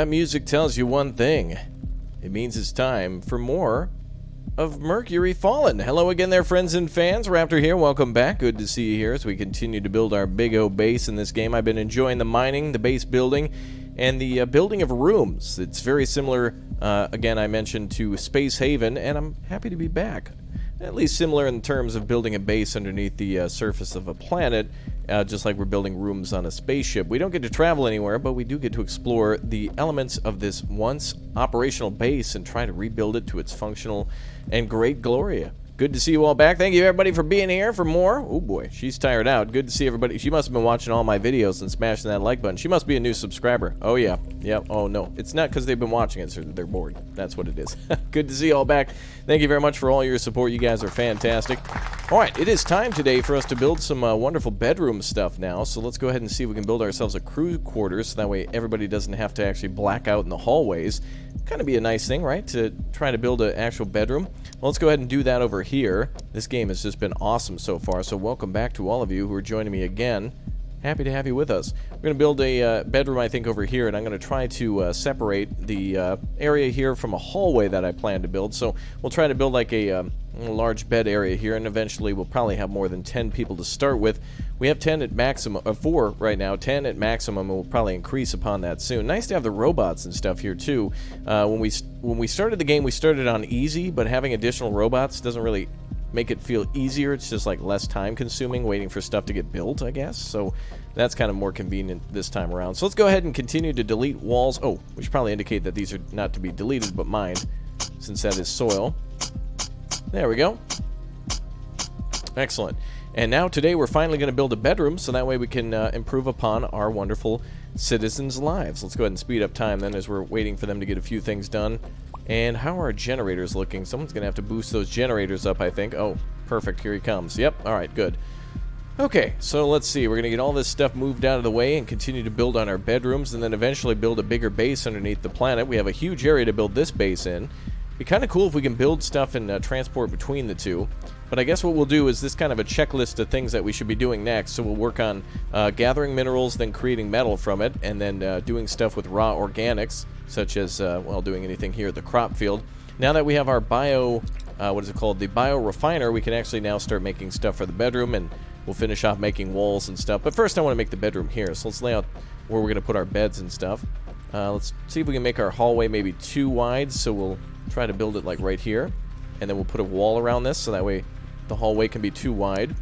that music tells you one thing. It means it's time for more of Mercury Fallen. Hello again there, friends and fans. Raptor here. Welcome back. Good to see you here as we continue to build our big O base in this game. I've been enjoying the mining, the base building, and the building of rooms. It's very similar, again, I mentioned, to Space Haven, and I'm happy to be back. At least similar in terms of building a base underneath the surface of a planet, just like we're building rooms on a spaceship. We don't get to travel anywhere, but we do get to explore the elements of this once operational base and try to rebuild it to its functional and great glory. Good to see you all back. Thank you, everybody, for being here for more. Oh, boy, she's tired out. Good to see everybody. She must have been watching all my videos and smashing that like button. She must be a new subscriber. Oh, yeah. Yep. Oh, no. It's not because they've been watching it, so they're bored. That's what it is. Good to see you all back. Thank you very much for all your support. You guys are fantastic. All right, it is time today for us to build some wonderful bedroom stuff now. So let's go ahead and see if we can build ourselves a crew quarters, so that way everybody doesn't have to actually black out in the hallways. Kind of be a nice thing, right, to try to build an actual bedroom. Well, let's go ahead and do that over here. This game has just been awesome so far, so welcome back to all of you who are joining me again. Happy to have you with us. We're going to build a bedroom, I think, over here, and I'm going to try to separate the area here from a hallway that I plan to build. So we'll try to build like a large bed area here, and eventually we'll probably have more than 10 people to start with. We have 10 at maximum, 4 right now, 10 at maximum, and we'll probably increase upon that soon. Nice to have the robots and stuff here too. When we started the game, we started on easy, but having additional robots doesn't really make it feel easier. It's just like less time consuming waiting for stuff to get built, I guess. So that's kind of more convenient this time around. So let's go ahead and continue to delete walls. Oh, we should probably indicate that these are not to be deleted but mined, since that is soil. There we go. Excellent. And now today we're finally going to build a bedroom, so that way we can improve upon our wonderful citizens' lives. Let's go ahead and speed up time then as we're waiting for them to get a few things done. And how are our generators looking? Someone's going to have to boost those generators up, I think. Oh, perfect. Here he comes. Yep. All right, good. Okay, so let's see. We're going to get all this stuff moved out of the way and continue to build on our bedrooms, and then eventually build a bigger base underneath the planet. We have a huge area to build this base in. It'd be kind of cool if we can build stuff and transport between the two. But I guess what we'll do is this kind of a checklist of things that we should be doing next. So we'll work on gathering minerals, then creating metal from it, and then doing stuff with raw organics, such as, well, doing anything here at the crop field. Now that we have our what is it called? The bio refiner, we can actually now start making stuff for the bedroom, and we'll finish off making walls and stuff. But first I want to make the bedroom here. So let's lay out where we're going to put our beds and stuff. Let's see if we can make our hallway maybe too wide, so we'll try to build it like right here, and then we'll put a wall around this, so that way the hallway can be too wide.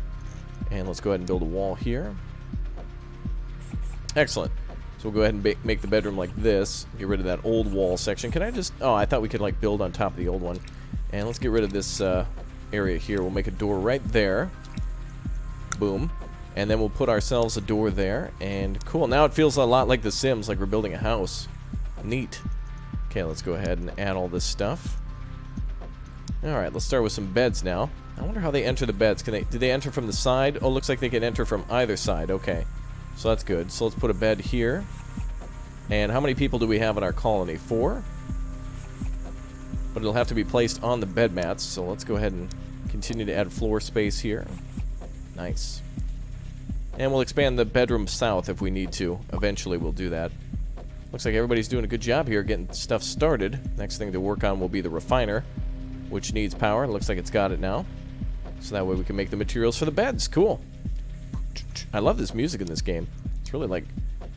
And let's go ahead and build a wall here. Excellent. So we'll go ahead and make the bedroom like this. Get rid of that old wall section. Can I just... Oh, I thought we could like build on top of the old one. And let's get rid of this area here. We'll make a door right there. Boom. And then we'll put ourselves a door there. And cool. Now it feels a lot like The Sims, like we're building a house. Neat. Okay, let's go ahead and add all this stuff. Alright, let's start with some beds now. I wonder how they enter the beds. Do they enter from the side? Oh, looks like they can enter from either side. Okay. So that's good. So let's put a bed here. And how many people do we have in our colony? 4? But it'll have to be placed on the bed mats. So let's go ahead and continue to add floor space here. Nice. And we'll expand the bedroom south if we need to. Eventually we'll do that. Looks like everybody's doing a good job here getting stuff started. Next thing to work on will be the refiner, which needs power. Looks like it's got it now. So that way we can make the materials for the beds. Cool. I love this music in this game. It's really like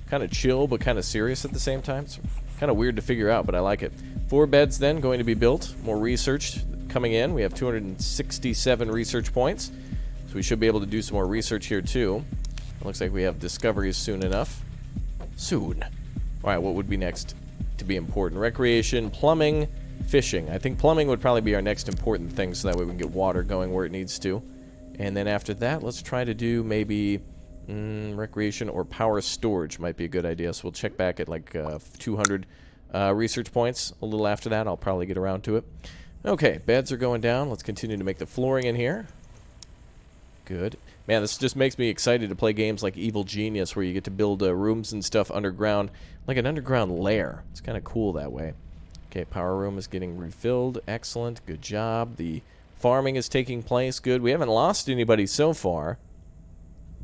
kind of chill but kind of serious at the same time. It's kind of weird to figure out, but I like it. 4 beds then going to be built. More research coming in. We have 267 research points. So we should be able to do some more research here too. It looks like we have discoveries soon enough. Soon. Alright, what would be next to be important? Recreation, plumbing, fishing. I think plumbing would probably be our next important thing, so that way we can get water going where it needs to. And then after that, let's try to do maybe recreation or power storage might be a good idea. So we'll check back at like 200 research points. A little after that, I'll probably get around to it. Okay, beds are going down. Let's continue to make the flooring in here. Good. Man, this just makes me excited to play games like Evil Genius, where you get to build rooms and stuff underground, like an underground lair. It's kind of cool that way. Okay, power room is getting refilled. Excellent. Good job. The farming is taking place. Good. We haven't lost anybody so far,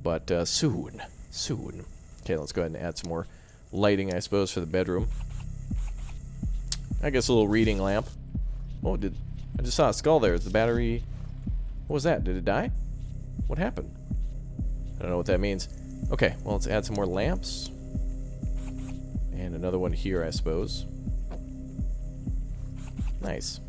but soon. Soon. Okay, let's go ahead and add some more lighting, I suppose, for the bedroom. I guess a little reading lamp. Oh, I just saw a skull there. Is the battery... What was that? Did it die? What happened? I don't know what that means. Okay, well, let's add some more lamps. And another one here, I suppose. Nice.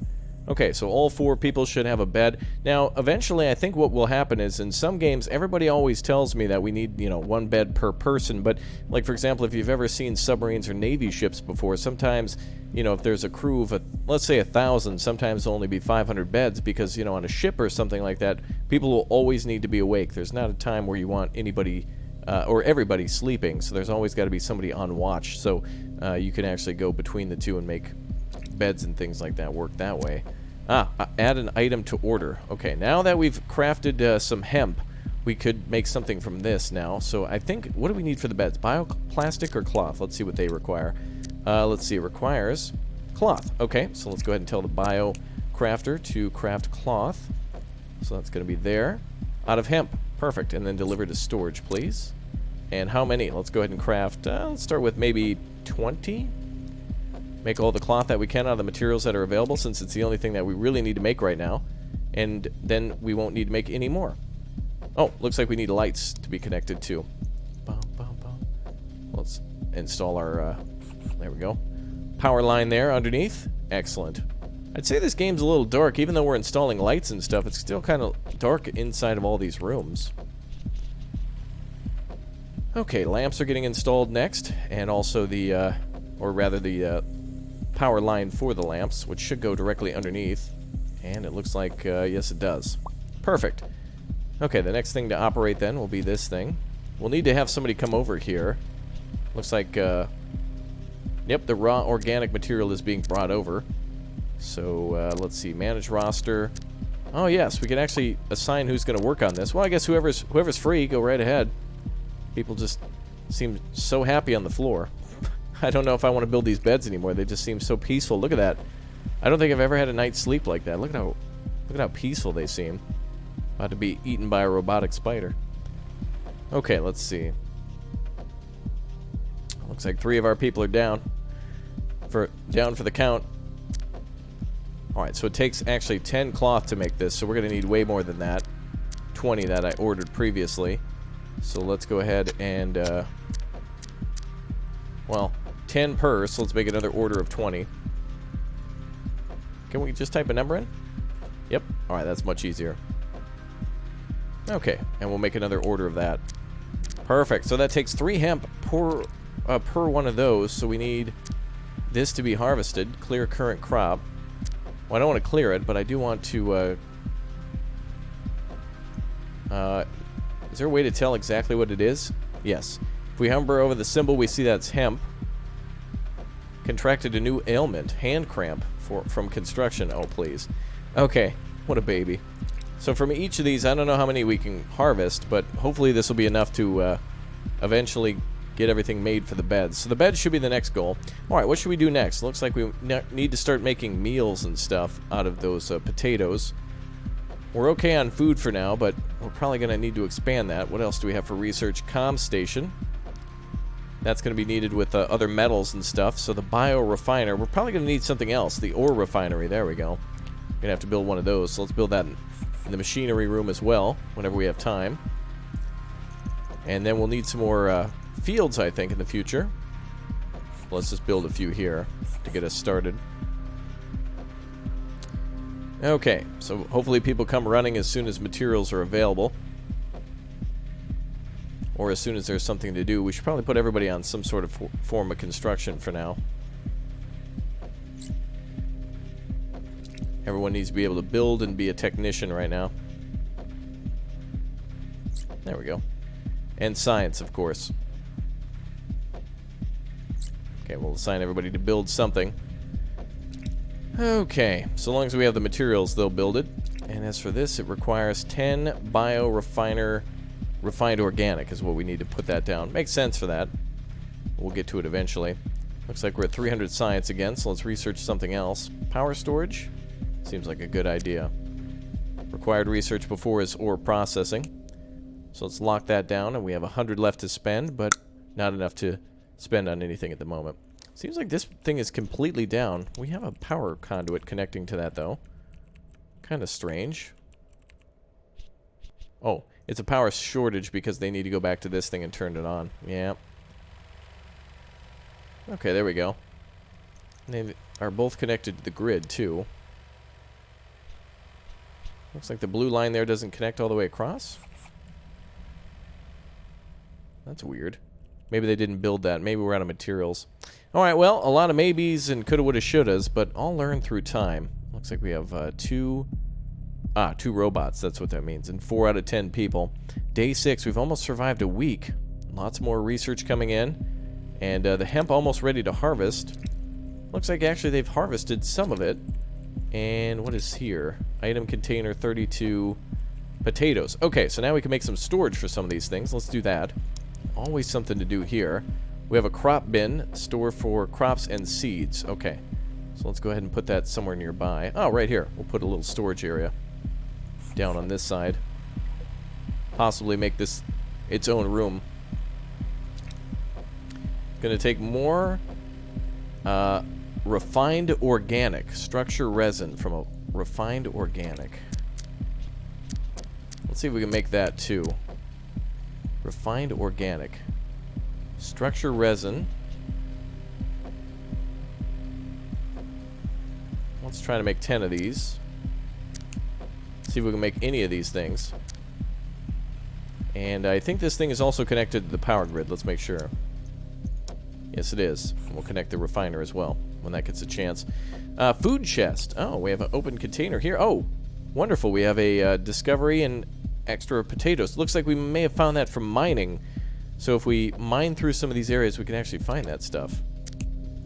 Okay, so all 4 people should have a bed. Now, eventually, I think what will happen is, in some games, everybody always tells me that we need, you know, 1 bed per person. But, like, for example, if you've ever seen submarines or Navy ships before, sometimes, you know, if there's a crew of, let's say 1,000, sometimes there'll only be 500 beds because, you know, on a ship or something like that, people will always need to be awake. There's not a time where you want anybody... or everybody sleeping, so there's always got to be somebody on watch. So you can actually go between the two and make beds and things like that work that way. Add an item to order. Okay, now that we've crafted some hemp, we could make something from this now. So I think, what do we need for the beds? Bioplastic or cloth? Let's see what they require. Let's see, it requires cloth. Okay, so let's go ahead and tell the bio crafter to craft cloth. So that's going to be there. Out of hemp. Perfect. And then deliver to storage, please. And how many? Let's go ahead and craft, let's start with maybe 20. Make all the cloth that we can out of the materials that are available, since it's the only thing that we really need to make right now. And then we won't need to make any more. Oh, looks like we need lights to be connected to. Let's install our, there we go. Power line there underneath. Excellent. I'd say this game's a little dark. Even though we're installing lights and stuff, it's still kind of dark inside of all these rooms. Okay, lamps are getting installed next, and also the, or rather the power line for the lamps, which should go directly underneath. And it looks like, yes it does. Perfect. Okay, the next thing to operate then will be this thing. We'll need to have somebody come over here. Looks like, yep, the raw organic material is being brought over. So, let's see, manage roster. Oh yes, we can actually assign who's going to work on this. Well, I guess whoever's free, go right ahead. People just seem so happy on the floor. I don't know if I want to build these beds anymore. They just seem so peaceful. Look at that. I don't think I've ever had a night's sleep like that. Look at how peaceful they seem. About to be eaten by a robotic spider. Okay, let's see. Looks like 3 of our people are down for the count. Alright, so it takes actually 10 cloth to make this, so we're going to need way more than that. 20 that I ordered previously. So let's go ahead and, well, 10 per, so let's make another order of 20. Can we just type a number in? Yep. Alright, that's much easier. Okay, and we'll make another order of that. Perfect. So that takes 3 hemp per one of those, so we need this to be harvested. Clear current crop. Well, I don't want to clear it, but I do want to, is there a way to tell exactly what it is? Yes. If we hover over the symbol, we see that's hemp. Contracted a new ailment, hand cramp, from construction. Oh, please. Okay, what a baby. So from each of these, I don't know how many we can harvest, but hopefully this will be enough to eventually get everything made for the beds. So the beds should be the next goal. Alright, what should we do next? Looks like we need to start making meals and stuff out of those potatoes. We're okay on food for now, but we're probably going to need to expand that. What else do we have for research? Comm station. That's going to be needed with other metals and stuff. So the bio-refiner, we're probably going to need something else. The ore refinery, there we go. We're going to have to build one of those. So let's build that in the machinery room as well, whenever we have time. And then we'll need some more fields, I think, in the future. Let's just build a few here to get us started. Okay, so hopefully people come running as soon as materials are available. Or as soon as there's something to do. We should probably put everybody on some sort of form of construction for now. Everyone needs to be able to build and be a technician right now. There we go. And science, of course. Okay, we'll assign everybody to build something. Okay, so long as we have the materials, they'll build it. And as for this, it requires 10 bio-refiner refined organic is what we need to put that down. Makes sense for that. We'll get to it eventually. Looks like we're at 300 science again, so let's research something else. Power storage? Seems like a good idea. Required research before is ore processing. So let's lock that down, and we have 100 left to spend, but not enough to spend on anything at the moment. Seems like this thing is completely down. We have a power conduit connecting to that, though. Kind of strange. Oh, it's a power shortage because they need to go back to this thing and turn it on. Yeah. Okay, there we go. They are both connected to the grid, too. Looks like the blue line there doesn't connect all the way across. That's weird. Maybe they didn't build that. Maybe we're out of materials. Alright, well, a lot of maybes and coulda, woulda, shouldas, but all learn through time. Looks like we have two robots. That's what that means. And 4 out of 10 people. Day 6. We've almost survived a week. Lots more research coming in. And the hemp almost ready to harvest. Looks like actually they've harvested some of it. And what is here? Item container 32 potatoes. Okay, so now we can make some storage for some of these things. Let's do that. Always something to do here. We have a crop bin, store for crops and seeds. Okay, so let's go ahead and put that somewhere nearby. Oh, right here. We'll put a little storage area down on this side. Possibly make this its own room. Gonna take more refined organic structure resin from a refined organic. Let's see if we can make that too. Refined organic structure resin. Let's try to make 10 of these. See if we can make any of these things. And I think this thing is also connected to the power grid. Let's make sure. Yes, it is. We'll connect the refiner as well when that gets a chance. Food chest. Oh, we have an open container here. Oh, wonderful. We have a discovery and extra potatoes. Looks like we may have found that from mining. So if we mine through some of these areas, we can actually find that stuff.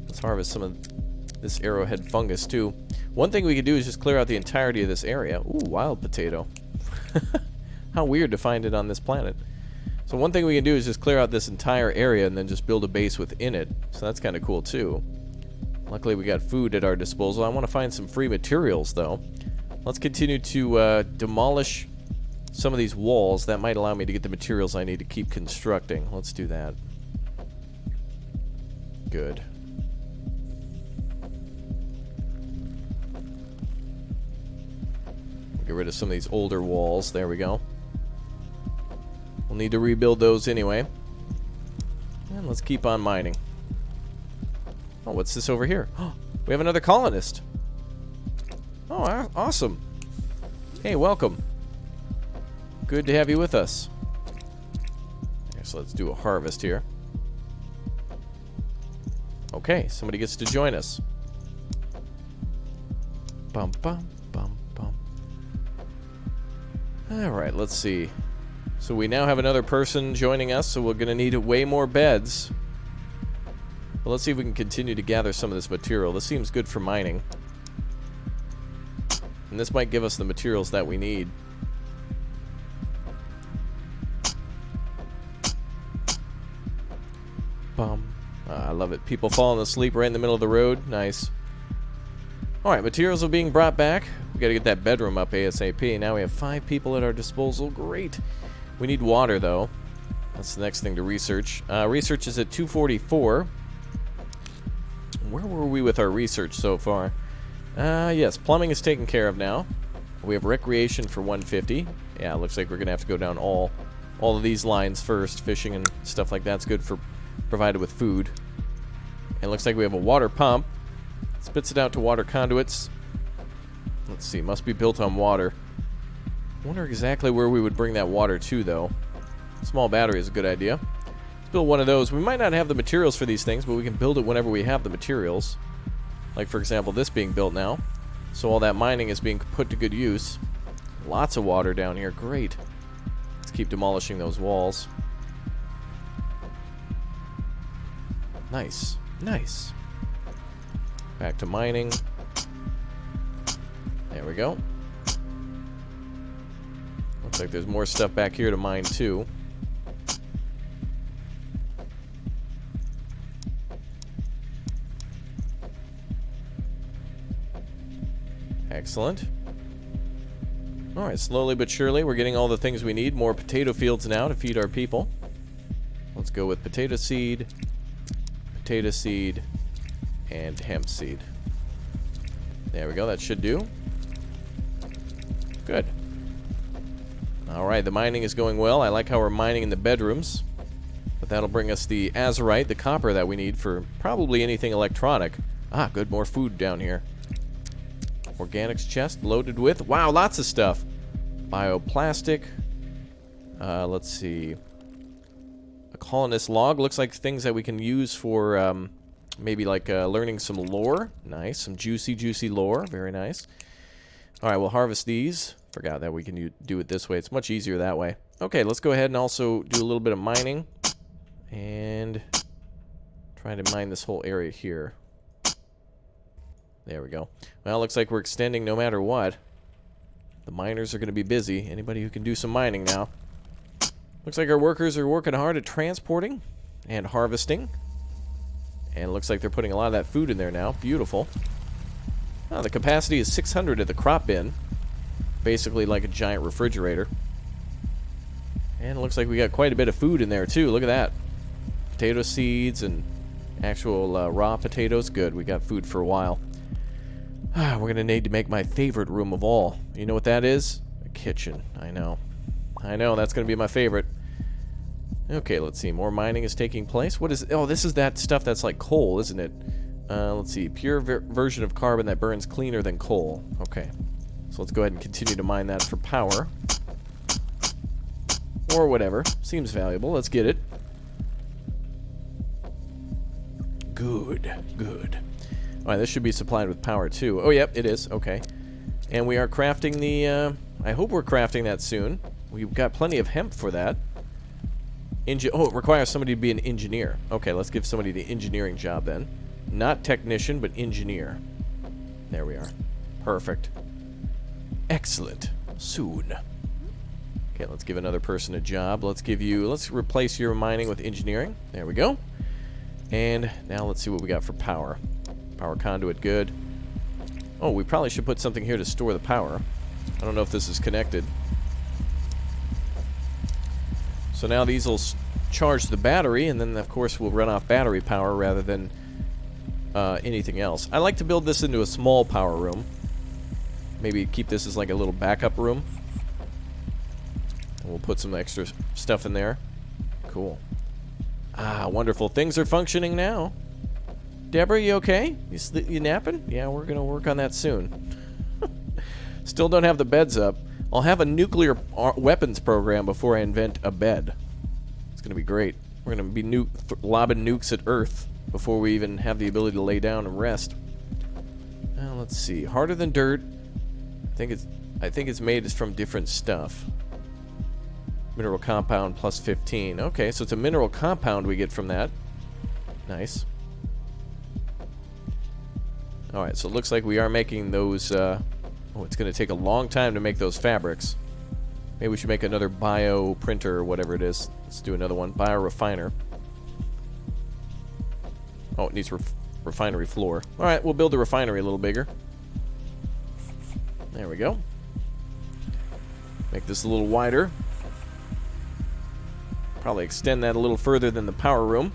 Let's harvest some of this arrowhead fungus too. One thing we could do is just clear out the entirety of this area. Ooh, wild potato. How weird to find it on this planet. So one thing we can do is just clear out this entire area and then just build a base within it. So that's kind of cool too. Luckily we got food at our disposal. I want to find some free materials though. Let's continue to demolish some of these walls. That might allow me to get the materials I need to keep constructing. Let's do that. Good. Get rid of some of these older walls. There we go. We'll need to rebuild those anyway. And let's keep on mining. Oh, what's this over here? Oh, we have another colonist. Oh, awesome. Hey, welcome. Good to have you with us. Okay, so let's do a harvest here. Okay, somebody gets to join us. Bum, bum, bum, bum. Alright, let's see. So we now have another person joining us, so we're going to need way more beds. But let's see if we can continue to gather some of this material. This seems good for mining. And this might give us the materials that we need. Bum. I love it. People falling asleep right in the middle of the road. Nice. Alright, materials are being brought back. We got to get that bedroom up ASAP. Now we have 5 people at our disposal. Great. We need water, though. That's the next thing to research. Research is at 244. Where were we with our research so far? Yes, plumbing is taken care of now. We have recreation for 150. Yeah, it looks like we're going to have to go down all of these lines first. Fishing and stuff like that's good for provided with food. And it looks like we have a water pump. Spits it out to water conduits. Let's see, must be built on water. I wonder exactly where we would bring that water to, though. Small battery is a good idea. Let's build one of those. We might not have the materials for these things, but we can build it whenever we have the materials. Like, for example, this being built now. So all that mining is being put to good use. Lots of water down here. Great. Let's keep demolishing those walls. Nice. Nice. Back to mining. There we go. Looks like there's more stuff back here to mine too. Excellent. Alright, slowly but surely we're getting all the things we need. More potato fields now to feed our people. Let's go with potato seed, and hemp seed. There we go. That should do. Good. Alright, the mining is going well. I like how we're mining in the bedrooms. But that'll bring us the azurite, the copper that we need for probably anything electronic. Ah, good. More food down here. Organics chest loaded with... Wow, lots of stuff. Bioplastic. Let's see. A colonist log. Looks like things that we can use for maybe like learning some lore. Nice. Some juicy lore. Very nice. Alright, we'll harvest these. Forgot that we can do it this way. It's much easier that way. Okay, let's go ahead and also do a little bit of mining. And try to mine this whole area here. There we go. Well, looks like we're extending no matter what. The miners are going to be busy. Anybody who can do some mining now. Looks like our workers are working hard at transporting and harvesting. And it looks like they're putting a lot of that food in there now. Beautiful. Oh, the capacity is 600 at the crop bin. Basically like a giant refrigerator. And it looks like we got quite a bit of food in there too. Look at that. Potato seeds and actual raw potatoes. Good, we got food for a while. We're going to need to make my favorite room of all. You know what that is? A kitchen. I know, that's going to be my favorite. Okay, let's see. More mining is taking place. What is... Oh, this is that stuff that's like coal, isn't it? Let's see. Pure version of carbon that burns cleaner than coal. Okay. So let's go ahead and continue to mine that for power. Or whatever. Seems valuable. Let's get it. Good. Alright, this should be supplied with power too. Oh, yep, it is. Okay. And we are crafting the... I hope we're crafting that soon. We've got plenty of hemp for that. Oh, it requires somebody to be an engineer. Okay, let's give somebody the engineering job then. Not technician, but engineer. There we are. Perfect. Excellent. Soon. Okay, let's give another person a job. Let's replace your mining with engineering. There we go. And now let's see what we got for power. Power conduit, good. Oh, we probably should put something here to store the power. I don't know if this is connected. So now these will charge the battery, and then of course we'll run off battery power rather than anything else. I like to build this into a small power room. Maybe keep this as like a little backup room. And we'll put some extra stuff in there. Cool. Ah, wonderful. Things are functioning now. Deborah, you okay? You napping? Yeah, we're going to work on that soon. Still don't have the beds up. I'll have a nuclear weapons program before I invent a bed. It's going to be great. We're going to be lobbing nukes at Earth before we even have the ability to lay down and rest. Now, let's see. Harder than dirt. I think it's made from different stuff. Mineral compound plus 15. Okay, so it's a mineral compound we get from that. Nice. Alright, so it looks like we are making those... oh, it's going to take a long time to make those fabrics. Maybe we should make another bio printer or whatever it is. Let's do another one. Bio refiner. Oh, it needs refinery floor. Alright, we'll build the refinery a little bigger. There we go. Make this a little wider. Probably extend that a little further than the power room.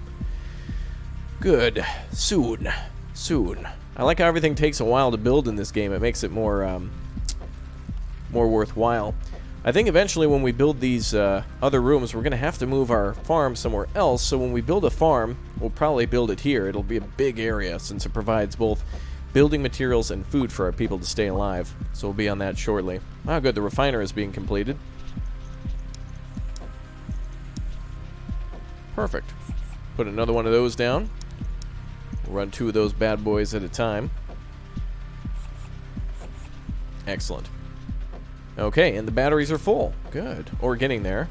Good. Soon. I like how everything takes a while to build in this game. It makes it more worthwhile. I think eventually when we build these other rooms, we're going to have to move our farm somewhere else. So when we build a farm, we'll probably build it here. It'll be a big area since it provides both building materials and food for our people to stay alive. So we'll be on that shortly. Ah, good. The refiner is being completed. Perfect. Put another one of those down. We'll run 2 of those bad boys at a time. Excellent. Okay, and the batteries are full. Good. Or getting there.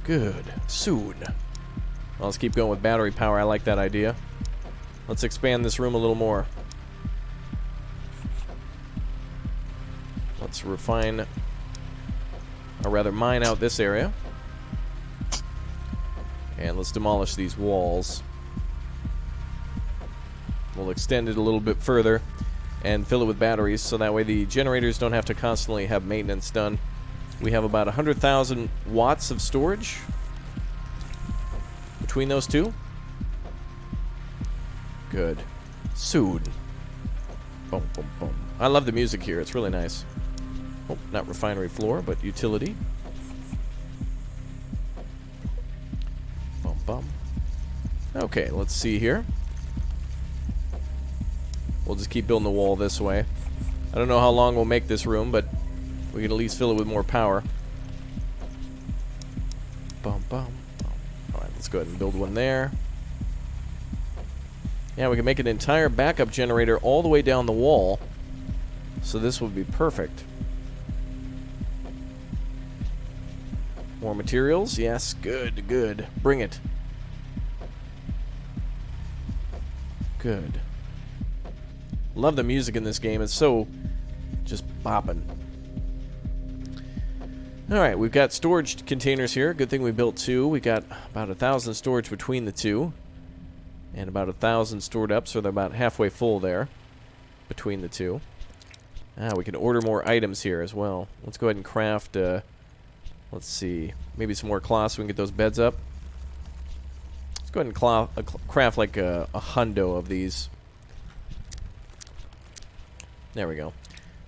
Good. Soon. Well, let's keep going with battery power. I like that idea. Let's expand this room a little more. Let's refine, or rather mine out this area. And let's demolish these walls. We'll extend it a little bit further and fill it with batteries so that way the generators don't have to constantly have maintenance done. We have about 100,000 watts of storage between those two. Good. Soon. Boom, boom, boom. I love the music here. It's really nice. Oh, not refinery floor, but utility. Bum, bum. Okay, let's see here. We'll just keep building the wall this way. I don't know how long we'll make this room, but we can at least fill it with more power. Bum, bum, bum. Alright, let's go ahead and build one there. Yeah, we can make an entire backup generator all the way down the wall. So this would be perfect. More materials? Yes, good, good. Bring it. Good. Love the music in this game. It's so just bopping. Alright, we've got storage containers here. Good thing we built two. We got about 1,000 storage between the two. And about 1,000 stored up, so they're about halfway full there between the two. We can order more items here as well. Let's go ahead and craft, let's see, maybe some more cloth so we can get those beds up. Let's go ahead and craft like a hundo of these. There we go.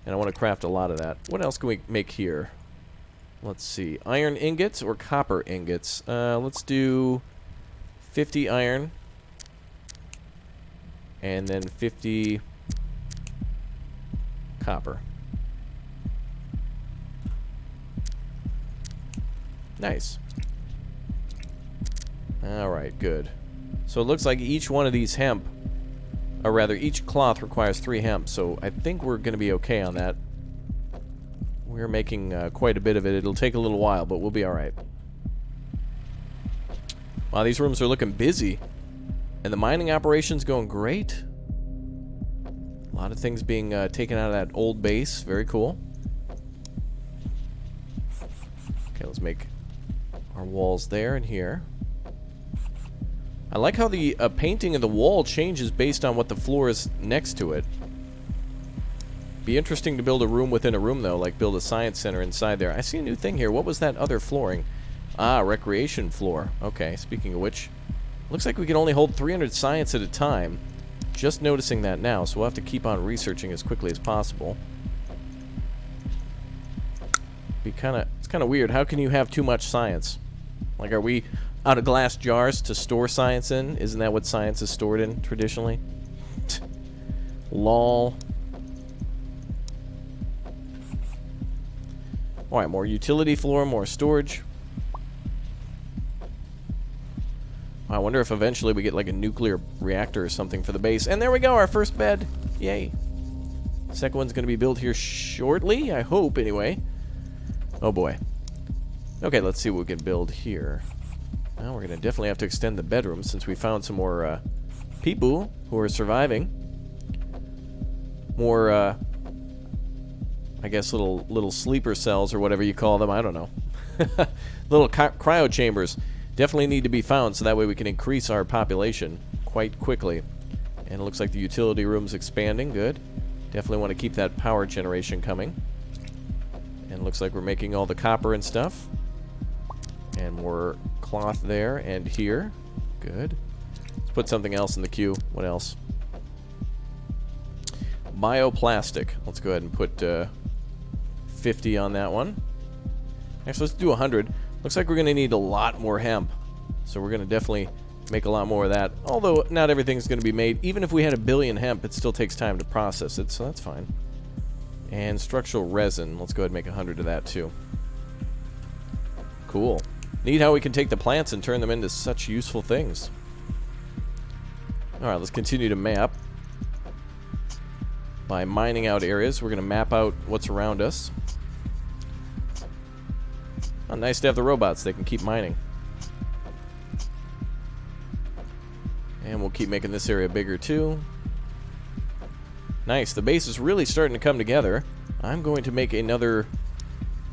And I want to craft a lot of that. What else can we make here? Let's see, iron ingots or copper ingots? Let's do 50 iron. And then 50 copper. Nice. Alright, good. So it looks like each one of these hemp, or rather each cloth requires 3 hemp, so I think we're going to be okay on that. We're making quite a bit of it. It'll take a little while, but we'll be alright. Wow, these rooms are looking busy. And the mining operation's going great. A lot of things being taken out of that old base. Very cool. Okay, let's make our walls there and here. I like how the painting of the wall changes based on what the floor is next to it. Be interesting to build a room within a room, though, like build a science center inside there. I see a new thing here. What was that other flooring? Ah, recreation floor. Okay, speaking of which, looks like we can only hold 300 science at a time. Just noticing that now, so we'll have to keep on researching as quickly as possible. It's kind of weird. How can you have too much science? Like, are we out of glass jars to store science in? Isn't that what science is stored in traditionally? Lol. Alright, more utility floor, more storage. I wonder if eventually we get like a nuclear reactor or something for the base. And there we go, our first bed. Yay. Second one's going to be built here shortly, I hope, anyway. Oh boy. Okay, let's see what we can build here. Well, we're going to definitely have to extend the bedroom since we found some more people who are surviving. More, I guess little sleeper cells or whatever you call them. I don't know. Little cryo chambers. Definitely need to be found so that way we can increase our population quite quickly. And it looks like the utility room's expanding. Good. Definitely want to keep that power generation coming. And it looks like we're making all the copper and stuff. And more cloth there and here. Good. Let's put something else in the queue. What else? Bioplastic. Let's go ahead and put 50 on that one. Actually, let's do 100. Looks like we're going to need a lot more hemp. So we're going to definitely make a lot more of that. Although not everything's going to be made. Even if we had 1 billion hemp, it still takes time to process it. So that's fine. And structural resin. Let's go ahead and make 100 of that too. Cool. Neat how we can take the plants and turn them into such useful things. Alright, let's continue to map. By mining out areas, we're going to map out what's around us. Oh, nice to have the robots. They can keep mining. And we'll keep making this area bigger too. Nice. The base is really starting to come together. I'm going to make another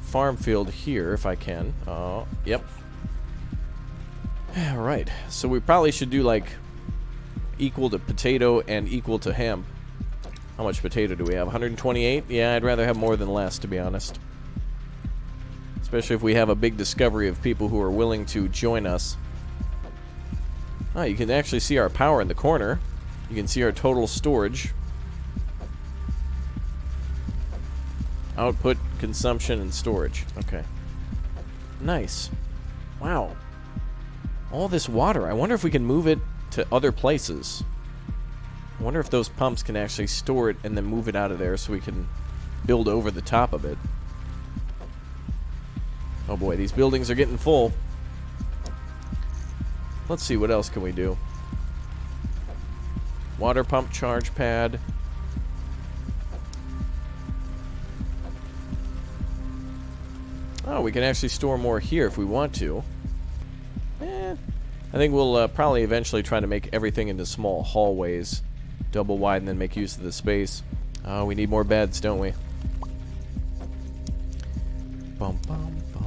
farm field here if I can. Oh, yep. Alright. So we probably should do like equal to potato and equal to hemp. How much potato do we have? 128? Yeah, I'd rather have more than less, to be honest. Especially if we have a big discovery of people who are willing to join us. Oh, you can actually see our power in the corner. You can see our total storage. Output, consumption, and storage. Okay. Nice. Wow. All this water. I wonder if we can move it to other places. I wonder if those pumps can actually store it and then move it out of there so we can build over the top of it. Oh boy, these buildings are getting full. Let's see, what else can we do? Water pump charge pad. Oh, we can actually store more here if we want to. I think we'll probably eventually try to make everything into small hallways. Double wide and then make use of the space. Oh, we need more beds, don't we? Bum, bum, bum.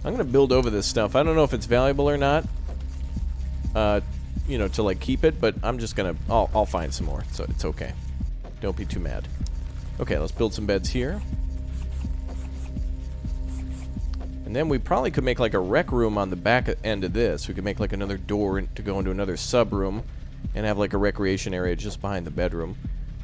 I'm going to build over this stuff. I don't know if it's valuable or not. You know, to like keep it, but I'm just going to... I'll find some more, so it's okay. Don't be too mad. Okay, let's build some beds here. And then we probably could make like a rec room on the back end of this. We could make like another door to go into another sub room and have like a recreation area just behind the bedroom,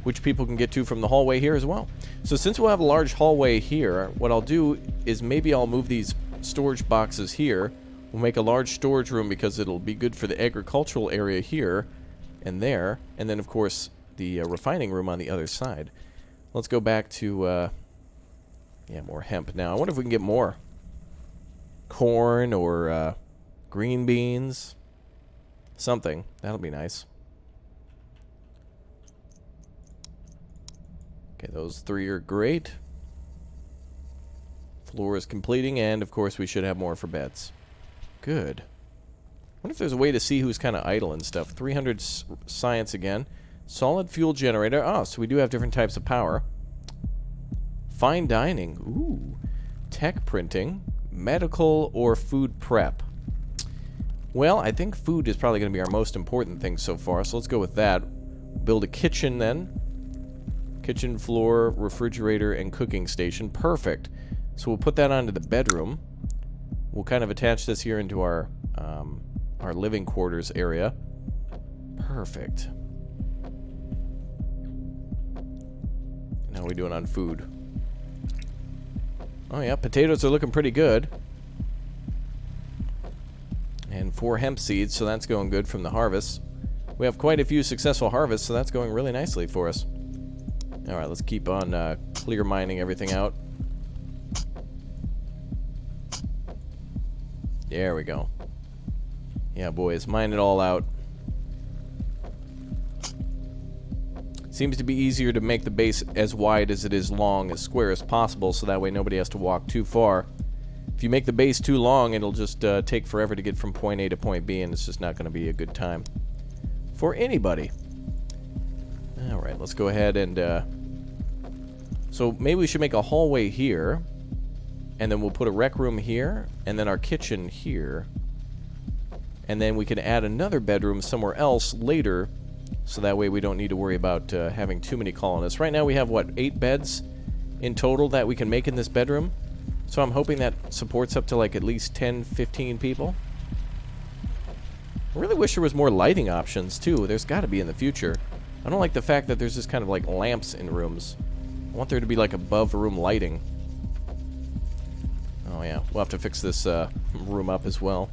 which people can get to from the hallway here as well. So since we'll have a large hallway here, what I'll do is maybe I'll move these storage boxes here. We'll make a large storage room because it'll be good for the agricultural area here and there. And then, of course, the refining room on the other side. Let's go back to, yeah, more hemp now. I wonder if we can get more corn or green beans. Something. That'll be nice. Okay, those 3 are great. Floor is completing, and of course we should have more for beds. Good. I wonder if there's a way to see who's kind of idle and stuff. 300 science again. Solid fuel generator. Oh, so we do have different types of power. Fine dining. Ooh. Tech printing. Medical or food prep. Well, I think food is probably going to be our most important thing so far, so let's go with that. Build a kitchen then. Kitchen, floor, refrigerator, and cooking station. Perfect. So we'll put that onto the bedroom. We'll kind of attach this here into our living quarters area. Perfect. And how are we doing on food? Oh yeah, potatoes are looking pretty good. And 4 hemp seeds, so that's going good from the harvest. We have quite a few successful harvests, so that's going really nicely for us. Alright, let's keep on clear mining everything out. There we go. Yeah, boys, mine it all out. Seems to be easier to make the base as wide as it is long, as square as possible, so that way nobody has to walk too far. If you make the base too long, it'll just take forever to get from point A to point B, and it's just not going to be a good time for anybody. Alright, let's go ahead and... so maybe we should make a hallway here, and then we'll put a rec room here, and then our kitchen here. And then we can add another bedroom somewhere else later, so that way we don't need to worry about having too many colonists. Right now we have, what, 8 beds in total that we can make in this bedroom? So I'm hoping that supports up to like at least 10, 15 people. I really wish there was more lighting options too. There's got to be in the future. I don't like the fact that there's just kind of like lamps in rooms. I want there to be like above room lighting. Oh yeah, we'll have to fix this room up as well.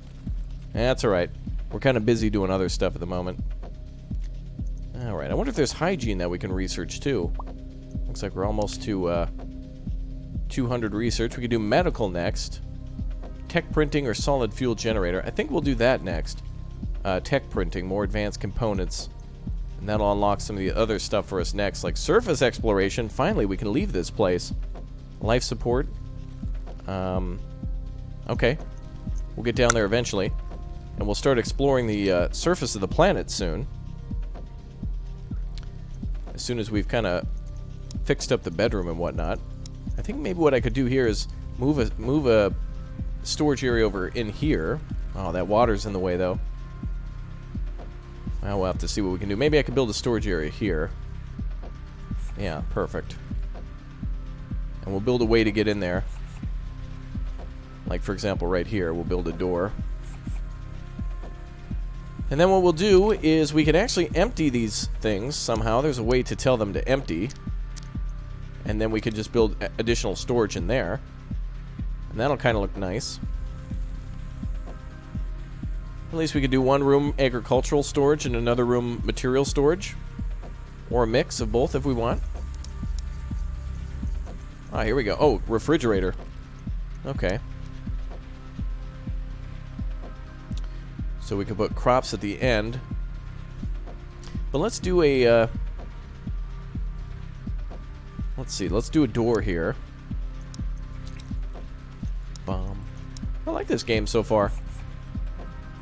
That's alright. We're kind of busy doing other stuff at the moment. Alright, I wonder if there's hygiene that we can research too. Looks like we're almost to 200 research. We could do medical next. Tech printing or solid fuel generator. I think we'll do that next. Tech printing, more advanced components. And that'll unlock some of the other stuff for us next, like surface exploration. Finally, we can leave this place. Life support. Okay. We'll get down there eventually. And we'll start exploring the surface of the planet soon. As soon as we've kind of fixed up the bedroom and whatnot. I think maybe what I could do here is move a storage area over in here. Oh, that water's in the way, though. Well, we'll have to see what we can do. Maybe I could build a storage area here. Yeah, perfect. And we'll build a way to get in there. Like, for example, right here, we'll build a door. And then what we'll do is we can actually empty these things somehow. There's a way to tell them to empty. And then we could just build additional storage in there. And that'll kind of look nice. At least we could do one room agricultural storage and another room material storage. Or a mix of both if we want. Ah, here we go. Oh, refrigerator. Okay. So we could put crops at the end. But let's do a... let's see. Let's do a door here. I like this game so far.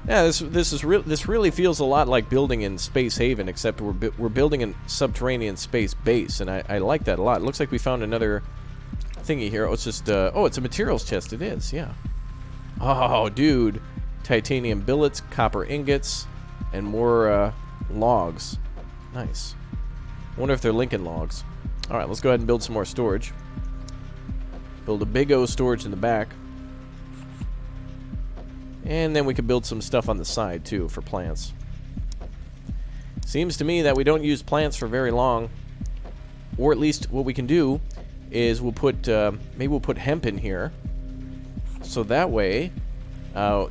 Yeah, this really feels a lot like building in Space Haven, except we're building a subterranean space base, and I like that a lot. It looks like we found another thingy here. Oh, it's just oh, it's a materials chest. It is, yeah. Oh, dude. Titanium billets, copper ingots, and more logs. Nice. I wonder if they're Lincoln logs. Alright, let's go ahead and build some more storage. Build a big O storage in the back. And then we can build some stuff on the side, too, for plants. Seems to me that we don't use plants for very long. Or at least what we can do is we'll put, maybe we'll put hemp in here. So that way...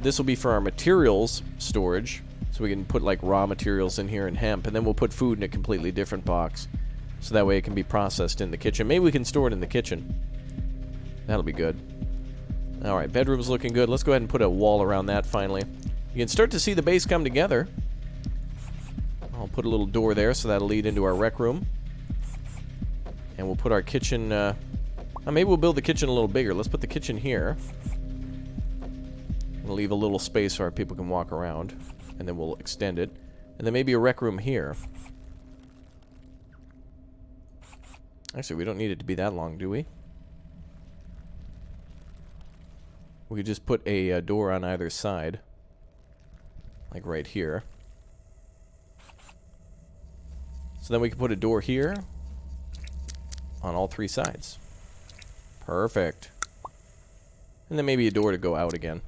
this will be for our materials storage, so we can put like raw materials in here and hemp, and then we'll put food in a completely different box, so that way it can be processed in the kitchen. Maybe we can store it in the kitchen. That'll be good. Alright, bedroom's looking good. Let's go ahead and put a wall around that finally. You can start to see the base come together. I'll put a little door there, so that'll lead into our rec room. And we'll put our kitchen, maybe we'll build the kitchen a little bigger. Let's put the kitchen here. We'll leave a little space so our people can walk around, and then we'll extend it. And then maybe a rec room here. Actually, we don't need it to be that long, do we? We could just put a door on either side. Like right here. So then we can put a door here on all three sides. Perfect. And then maybe a door to go out again.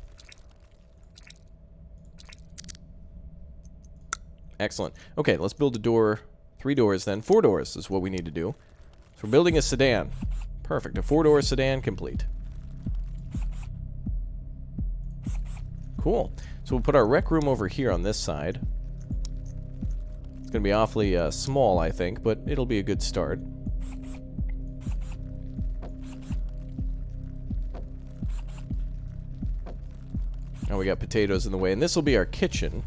Excellent. Okay, let's build a door. 3 doors then. 4 doors is what we need to do. So we're building a sedan. Perfect. A 4-door sedan complete. Cool. So we'll put our rec room over here on this side. It's going to be awfully small, I think, but it'll be a good start. Oh, we got potatoes in the way. And this will be our kitchen.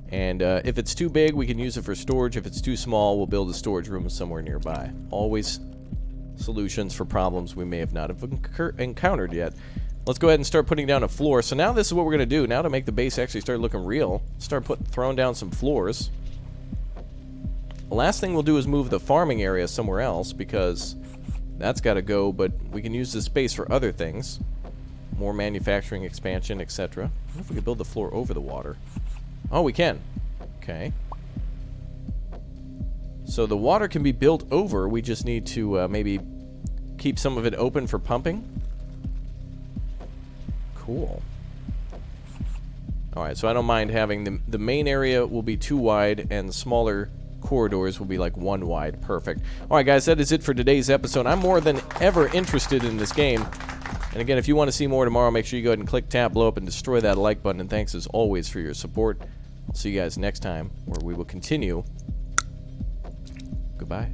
And if it's too big, we can use it for storage. If it's too small, we'll build a storage room somewhere nearby. Always solutions for problems we may have not have encountered yet. Let's go ahead and start putting down a floor. So now this is what we're going to do. Now to make the base actually start looking real, start throwing down some floors. The last thing we'll do is move the farming area somewhere else, because that's got to go, but we can use this space for other things. More manufacturing expansion, etc. I wonder if we could build the floor over the water. Oh, we can. Okay. So the water can be built over. We just need to maybe keep some of it open for pumping. Cool. Alright, so I don't mind having the main area will be 2 wide and the smaller corridors will be like 1 wide. Perfect. Alright guys, that is it for today's episode. I'm more than ever interested in this game. And again, if you want to see more tomorrow, make sure you go ahead and click tab, blow up, and destroy that like button. And thanks as always for your support. I'll see you guys next time, where we will continue. Goodbye.